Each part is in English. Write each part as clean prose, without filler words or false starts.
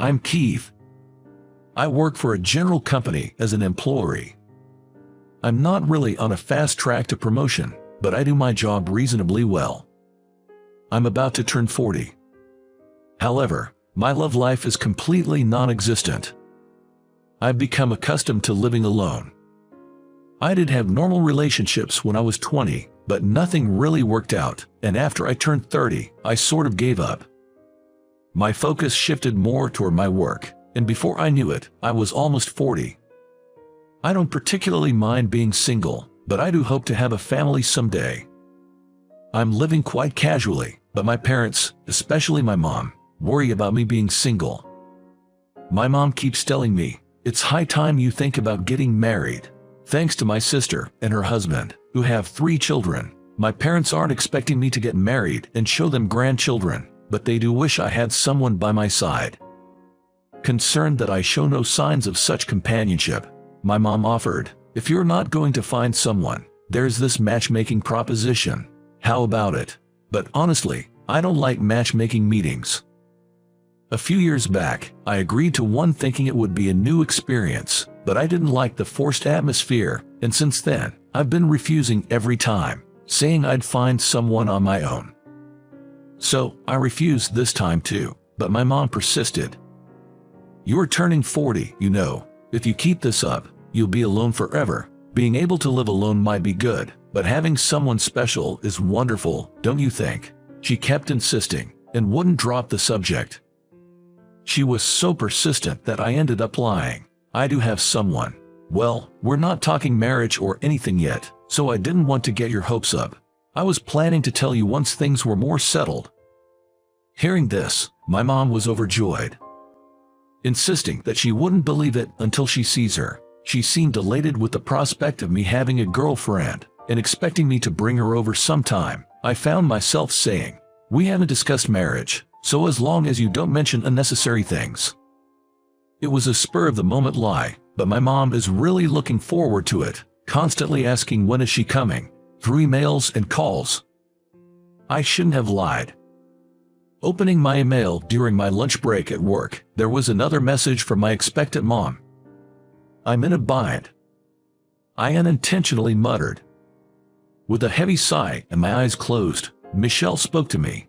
I'm Keith. I work for a general company as an employee. I'm not really on a fast track to promotion, but I do my job reasonably well. I'm about to turn 40. However, my love life is completely non-existent. I've become accustomed to living alone. I did have normal relationships when I was 20, but nothing really worked out, and after I turned 30, I sort of gave up. My focus shifted more toward my work, and before I knew it, I was almost 40. I don't particularly mind being single, but I do hope to have a family someday. I'm living quite casually, but my parents, especially my mom, worry about me being single. My mom keeps telling me, "It's high time you think about getting married." Thanks to my sister and her husband, who have 3 children, my parents aren't expecting me to get married and show them grandchildren, but they do wish I had someone by my side. Concerned that I show no signs of such companionship, my mom offered, "If you're not going to find someone, there's this matchmaking proposition. How about it?" But honestly, I don't like matchmaking meetings. A few years back, I agreed to one thinking it would be a new experience, but I didn't like the forced atmosphere, and since then, I've been refusing every time, saying I'd find someone on my own. So, I refused this time too, but my mom persisted. "You're turning 40, you know. If you keep this up, you'll be alone forever. Being able to live alone might be good, but having someone special is wonderful, don't you think?" She kept insisting, and wouldn't drop the subject. She was so persistent that I ended up lying. "I do have someone. Well, we're not talking marriage or anything yet, so I didn't want to get your hopes up. I was planning to tell you once things were more settled." Hearing this, my mom was overjoyed, insisting that she wouldn't believe it until she sees her. She seemed elated with the prospect of me having a girlfriend, and expecting me to bring her over sometime. I found myself saying, "We haven't discussed marriage, so as long as you don't mention unnecessary things." It was a spur-of-the-moment lie, but my mom is really looking forward to it, constantly asking when is she coming, through emails and calls. I shouldn't have lied. Opening my email during my lunch break at work, there was another message from my expectant mom. "I'm in a bind," I unintentionally muttered. With a heavy sigh and my eyes closed, Michelle spoke to me.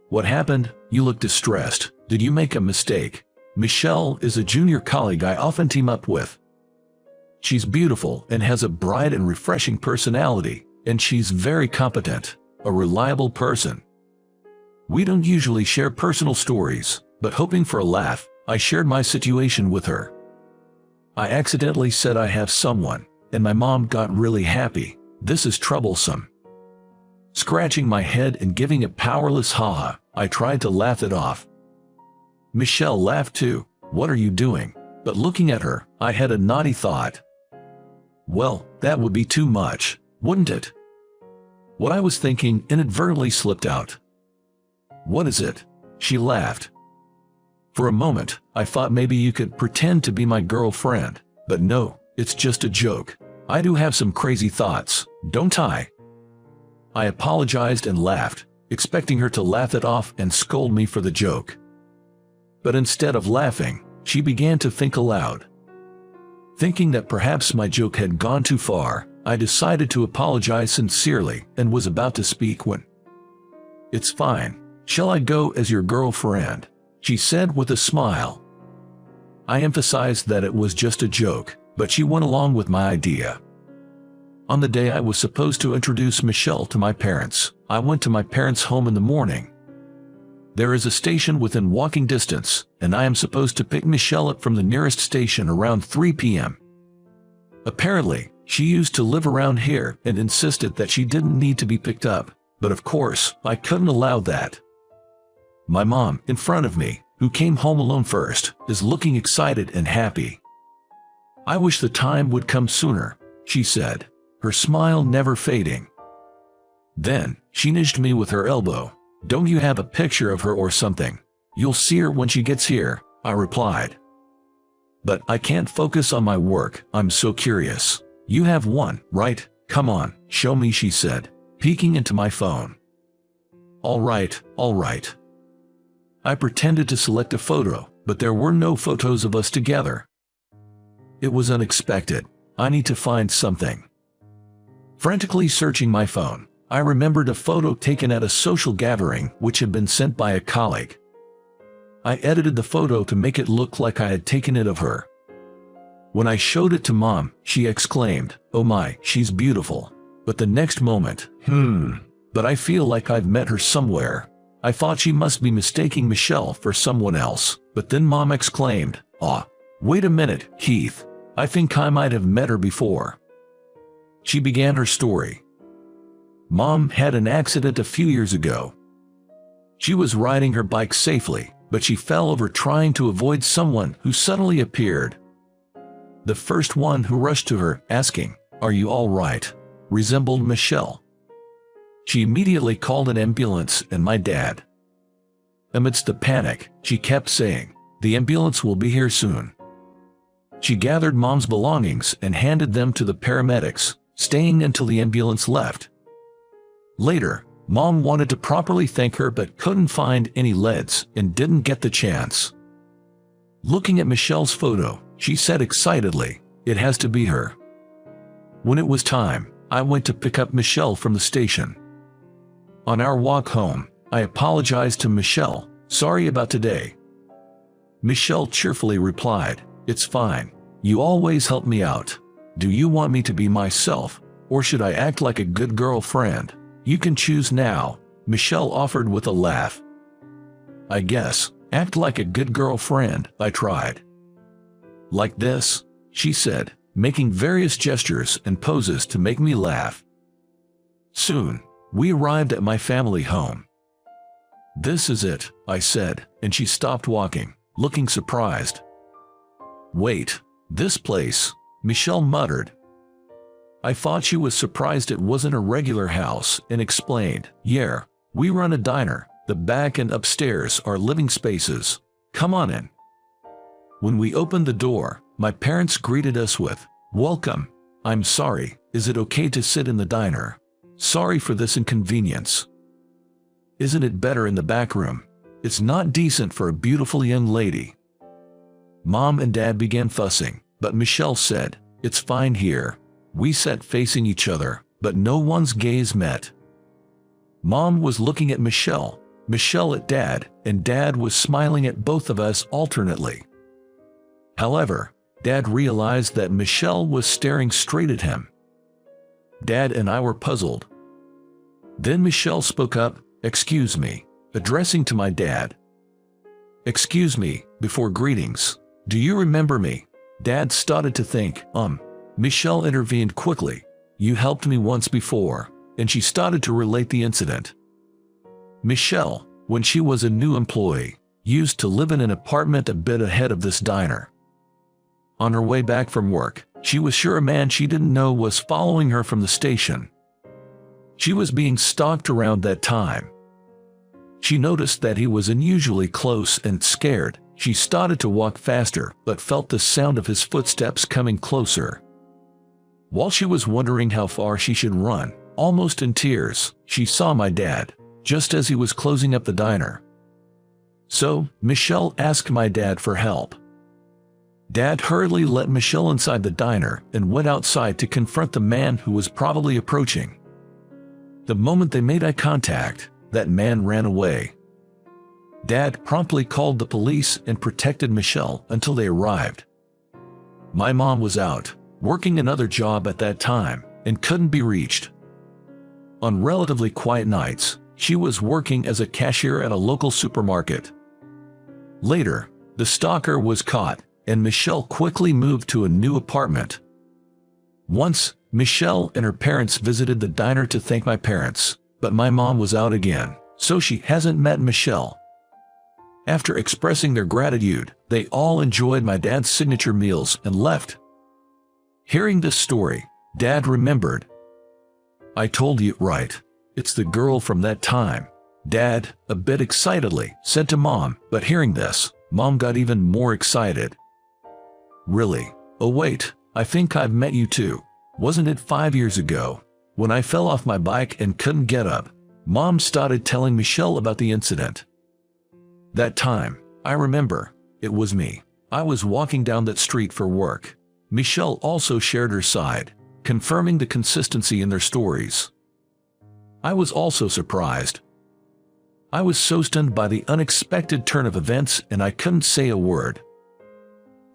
"What happened? You look distressed. Did you make a mistake?" Michelle is a junior colleague I often team up with. She's beautiful and has a bright and refreshing personality, and she's very competent, a reliable person. We don't usually share personal stories, but hoping for a laugh, I shared my situation with her. I accidentally said I have someone, and my mom got really happy. This is troublesome. Scratching my head and giving a powerless ha-ha, I tried to laugh it off. Michelle laughed too. "What are you doing?" But looking at her, I had a naughty thought. Well, that would be too much, wouldn't it? What I was thinking inadvertently slipped out. "What is it?" She laughed. "For a moment, I thought maybe you could pretend to be my girlfriend, but no, it's just a joke. I do have some crazy thoughts, don't I?" I apologized and laughed, expecting her to laugh it off and scold me for the joke. But instead of laughing, she began to think aloud. Thinking that perhaps my joke had gone too far, I decided to apologize sincerely and was about to speak when, "It's fine. Shall I go as your girlfriend?" she said with a smile. I emphasized that it was just a joke, but she went along with my idea. On the day I was supposed to introduce Michelle to my parents, I went to my parents' home in the morning. There is a station within walking distance, and I am supposed to pick Michelle up from the nearest station around 3 p.m. Apparently, she used to live around here and insisted that she didn't need to be picked up, but of course, I couldn't allow that. My mom, in front of me, who came home alone first, is looking excited and happy. "I wish the time would come sooner," she said, her smile never fading. Then, she nudged me with her elbow. "Don't you have a picture of her or something?" "You'll see her when she gets here," I replied. "But I can't focus on my work, I'm so curious." "You have one, right? Come on, show me," she said, peeking into my phone. All right. I pretended to select a photo, but there were no photos of us together. It was unexpected. I need to find something. Frantically searching my phone, I remembered a photo taken at a social gathering which had been sent by a colleague. I edited the photo to make it look like I had taken it of her. When I showed it to Mom, she exclaimed, "Oh my, she's beautiful." But the next moment, but I feel like I've met her somewhere. I thought she must be mistaking Michelle for someone else, but then Mom exclaimed, "Wait a minute, Keith. I think I might have met her before." She began her story. Mom had an accident a few years ago. She was riding her bike safely, but she fell over trying to avoid someone who suddenly appeared. The first one who rushed to her, asking, "Are you all right?" resembled Michelle. She immediately called an ambulance and my dad. Amidst the panic, she kept saying, "The ambulance will be here soon." She gathered Mom's belongings and handed them to the paramedics, staying until the ambulance left. Later, Mom wanted to properly thank her but couldn't find any leads and didn't get the chance. Looking at Michelle's photo, she said excitedly, "It has to be her." When it was time, I went to pick up Michelle from the station. On our walk home, I apologized to Michelle, "Sorry about today." Michelle cheerfully replied, "It's fine. You always help me out. Do you want me to be myself, or should I act like a good girlfriend? You can choose now," Michelle offered with a laugh. "I guess, act like a good girlfriend," I tried. "Like this," she said, making various gestures and poses to make me laugh. Soon, we arrived at my family home. "This is it," I said, and she stopped walking, looking surprised. "Wait, this place," Michelle muttered. I thought she was surprised it wasn't a regular house and explained, "Yeah, we run a diner. The back and upstairs are living spaces. Come on in." When we opened the door, my parents greeted us with, "Welcome. I'm sorry, is it okay to sit in the diner? Sorry for this inconvenience. Isn't it better in the back room? It's not decent for a beautiful young lady." Mom and Dad began fussing, but Michelle said, "It's fine here." We sat facing each other, but no one's gaze met. Mom was looking at Michelle, Michelle at Dad, and Dad was smiling at both of us alternately. However, Dad realized that Michelle was staring straight at him. Dad and I were puzzled. Then Michelle spoke up, "Excuse me," addressing to my dad. "Excuse me," before greetings. "Do you remember me?" Dad started to think, Michelle intervened quickly. "You helped me once before," and she started to relate the incident. Michelle, when she was a new employee, used to live in an apartment a bit ahead of this diner. On her way back from work, she was sure a man she didn't know was following her from the station. She was being stalked around that time. She noticed that he was unusually close and scared. She started to walk faster but felt the sound of his footsteps coming closer. While she was wondering how far she should run, almost in tears, she saw my dad, just as he was closing up the diner. So, Michelle asked my dad for help. Dad hurriedly let Michelle inside the diner and went outside to confront the man who was probably approaching. The moment they made eye contact, that man ran away. Dad promptly called the police and protected Michelle until they arrived. My mom was out, working another job at that time, and couldn't be reached. On relatively quiet nights, she was working as a cashier at a local supermarket. Later, the stalker was caught, and Michelle quickly moved to a new apartment. Once, Michelle and her parents visited the diner to thank my parents, but my mom was out again, so she hasn't met Michelle. After expressing their gratitude, they all enjoyed my dad's signature meals and left. Hearing this story, Dad remembered. "I told you right. It's the girl from that time," Dad, a bit excitedly, said to Mom, but hearing this, Mom got even more excited. "Really? Oh wait, I think I've met you too. Wasn't it 5 years ago, when I fell off my bike and couldn't get up?" Mom started telling Michelle about the incident. "That time, I remember. It was me. I was walking down that street for work. Michelle also shared her side, confirming the consistency in their stories. I was also surprised. I was so stunned by the unexpected turn of events and I couldn't say a word.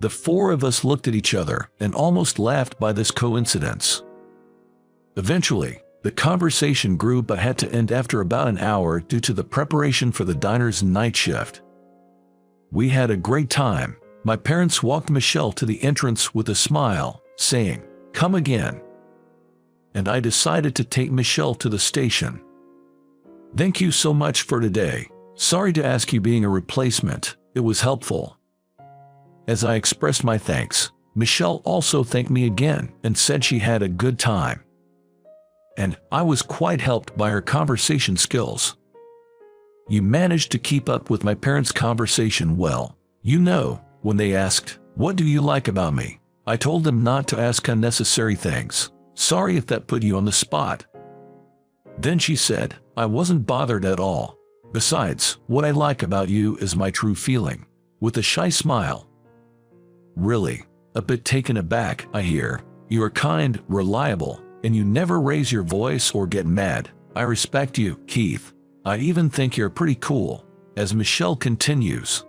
The four of us looked at each other and almost laughed by this coincidence. Eventually, the conversation grew but had to end after about an hour due to the preparation for the diner's night shift. We had a great time. My parents walked Michelle to the entrance with a smile, saying, "Come again." And I decided to take Michelle to the station. "Thank you so much for today. Sorry to ask you being a replacement. It was helpful." As I expressed my thanks, Michelle also thanked me again and said she had a good time. And I was quite helped by her conversation skills. You managed to keep up with my parents' conversation well. You know, when they asked, "What do you like about me?" I told them not to ask unnecessary things. Sorry if that put you on the spot. Then she said, "I wasn't bothered at all. Besides, what I like about you is my true feeling," with a shy smile. Really, a bit taken aback, I hear. You are kind, reliable, and you never raise your voice or get mad. I respect you, Keith. I even think you're pretty cool. As Michelle continues.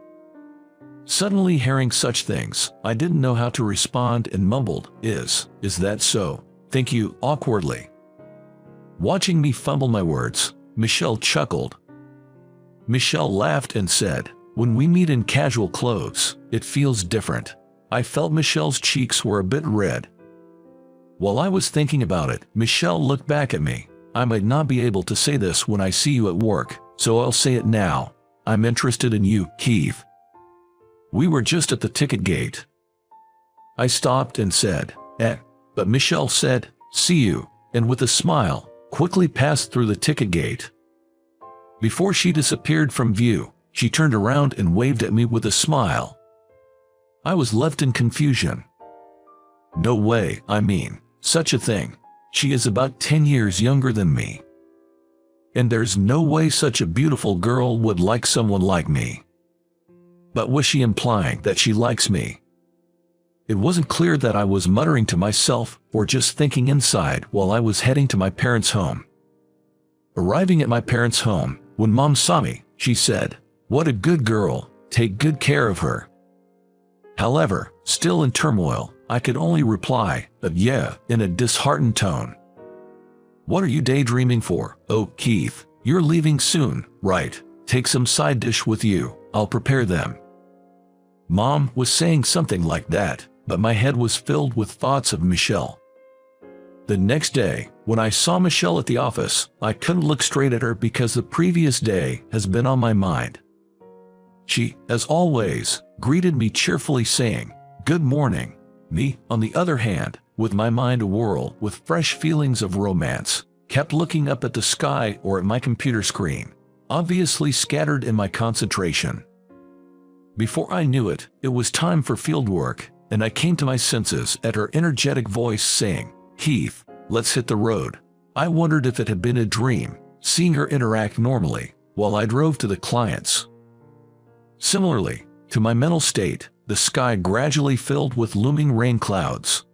Suddenly hearing such things, I didn't know how to respond and mumbled, Is that so? Thank you," awkwardly. Watching me fumble my words, Michelle chuckled. Michelle laughed and said, "When we meet in casual clothes, it feels different." I felt Michelle's cheeks were a bit red. While I was thinking about it, Michelle looked back at me. "I might not be able to say this when I see you at work, so I'll say it now. I'm interested in you, Keith." We were just at the ticket gate. I stopped and said, but Michelle said, "See you," and with a smile, quickly passed through the ticket gate. Before she disappeared from view, she turned around and waved at me with a smile. I was left in confusion. No way, I mean, such a thing. She is about 10 years younger than me. And there's no way such a beautiful girl would like someone like me. But was she implying that she likes me? It wasn't clear that I was muttering to myself or just thinking inside while I was heading to my parents' home. Arriving at my parents' home, when Mom saw me, she said, "What a good girl, take good care of her." However, still in turmoil, I could only reply, "Yeah," in a disheartened tone. "What are you daydreaming for? Oh, Keith, you're leaving soon, right? Take some side dish with you, I'll prepare them." Mom was saying something like that, but my head was filled with thoughts of Michelle. The next day, when I saw Michelle at the office, I couldn't look straight at her because the previous day has been on my mind. She, as always, greeted me cheerfully saying, "Good morning." Me, on the other hand, with my mind awhirl with fresh feelings of romance, kept looking up at the sky or at my computer screen, obviously scattered in my concentration. Before I knew it, it was time for field work, and I came to my senses at her energetic voice saying, "Keith, let's hit the road." I wondered if it had been a dream, seeing her interact normally, while I drove to the clients. Similarly, to my mental state, the sky gradually filled with looming rain clouds.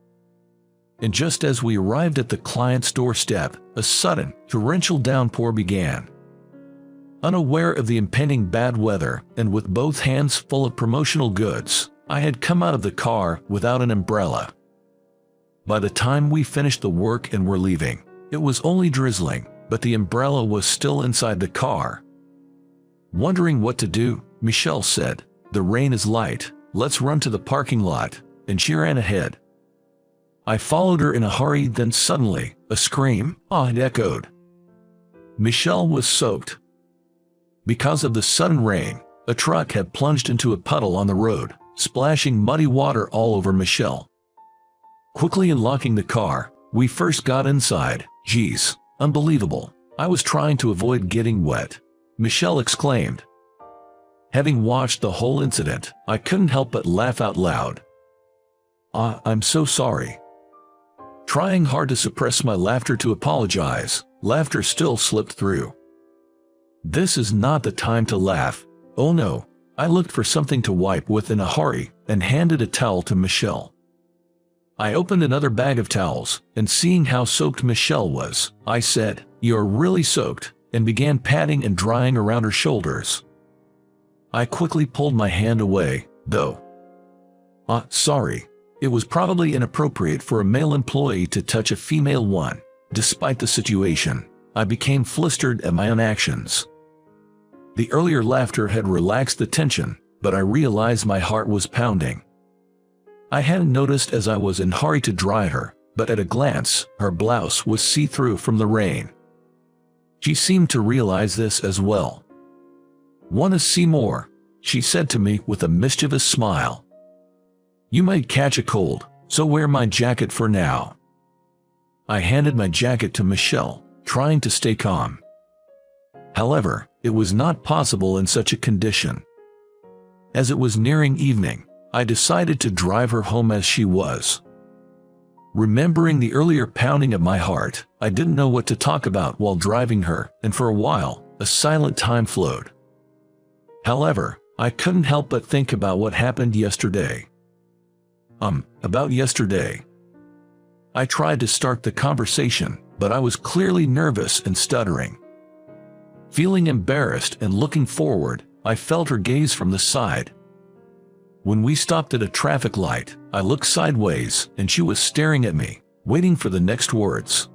And just as we arrived at the client's doorstep, a sudden, torrential downpour began. Unaware of the impending bad weather, and with both hands full of promotional goods, I had come out of the car without an umbrella. By the time we finished the work and were leaving, it was only drizzling, but the umbrella was still inside the car. Wondering what to do, Michelle said, "The rain is light, let's run to the parking lot," and she ran ahead. I followed her in a hurry, then suddenly, a scream, it echoed. Michelle was soaked. Because of the sudden rain, a truck had plunged into a puddle on the road, splashing muddy water all over Michelle. Quickly unlocking the car, we first got inside. "Geez, unbelievable. I was trying to avoid getting wet," Michelle exclaimed. Having watched the whole incident, I couldn't help but laugh out loud. I'm so sorry." Trying hard to suppress my laughter to apologize, laughter still slipped through. "This is not the time to laugh. Oh no, I looked for something to wipe with in a hurry and handed a towel to Michelle. I opened another bag of towels, and seeing how soaked Michelle was, I said, "You're really soaked," and began patting and drying around her shoulders. I quickly pulled my hand away, though. Sorry. It was probably inappropriate for a male employee to touch a female one. Despite the situation, I became flustered at my own actions. The earlier laughter had relaxed the tension, but I realized my heart was pounding. I hadn't noticed as I was in a hurry to dry her, but at a glance, her blouse was see-through from the rain. She seemed to realize this as well. "Want to see more?" she said to me with a mischievous smile. "You might catch a cold, so wear my jacket for now." I handed my jacket to Michelle, trying to stay calm. However, it was not possible in such a condition. As it was nearing evening, I decided to drive her home as she was. Remembering the earlier pounding of my heart, I didn't know what to talk about while driving her, and for a while, a silent time flowed. However, I couldn't help but think about what happened yesterday. About yesterday. I tried to start the conversation, but I was clearly nervous and stuttering. Feeling embarrassed and looking forward, I felt her gaze from the side. When we stopped at a traffic light, I looked sideways and she was staring at me, waiting for the next words.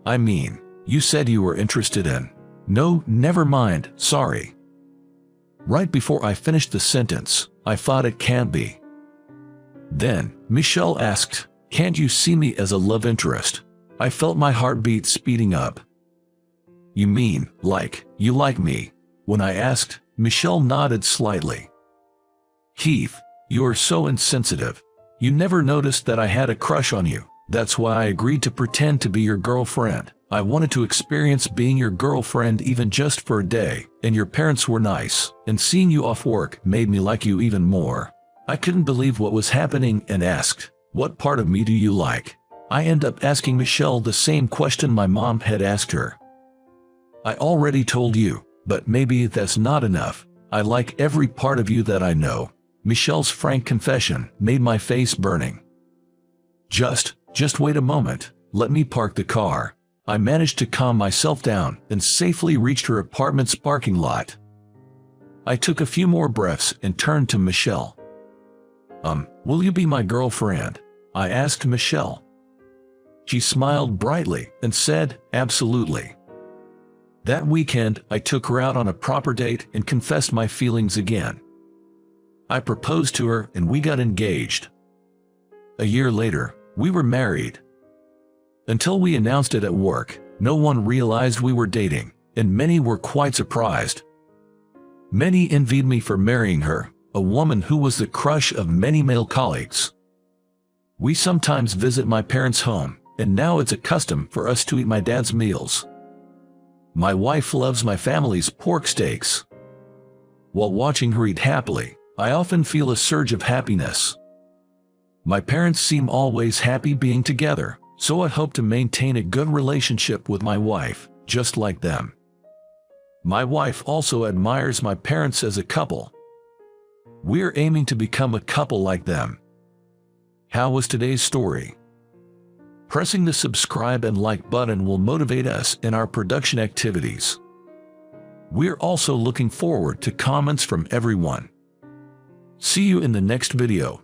"I mean, you said you were interested in..." "No, never mind, sorry." Right before I finished the sentence, I thought it can't be. Then, Michelle asked, "Can't you see me as a love interest?" I felt my heartbeat speeding up. "You mean, like, you like me?" When I asked, Michelle nodded slightly. "Keith, you're so insensitive. You never noticed that I had a crush on you. That's why I agreed to pretend to be your girlfriend. I wanted to experience being your girlfriend even just for a day, and your parents were nice, and seeing you off work made me like you even more." I couldn't believe what was happening and asked, "What part of me do you like?" I ended up asking Michelle the same question my mom had asked her. "I already told you, but maybe that's not enough. I like every part of you that I know." Michelle's frank confession made my face burning. Just wait a moment, let me park the car." I managed to calm myself down and safely reached her apartment's parking lot. I took a few more breaths and turned to Michelle. Will you be my girlfriend?" I asked Michelle. She smiled brightly and said, "Absolutely." That weekend, I took her out on a proper date and confessed my feelings again. I proposed to her and we got engaged. A year later, we were married. Until we announced it at work, no one realized we were dating, and many were quite surprised. Many envied me for marrying her, a woman who was the crush of many male colleagues. We sometimes visit my parents' home, and now it's a custom for us to eat my dad's meals. My wife loves my family's pork steaks. While watching her eat happily, I often feel a surge of happiness. My parents seem always happy being together, so I hope to maintain a good relationship with my wife, just like them. My wife also admires my parents as a couple. We're aiming to become a couple like them. How was today's story? Pressing the subscribe and like button will motivate us in our production activities. We're also looking forward to comments from everyone. See you in the next video.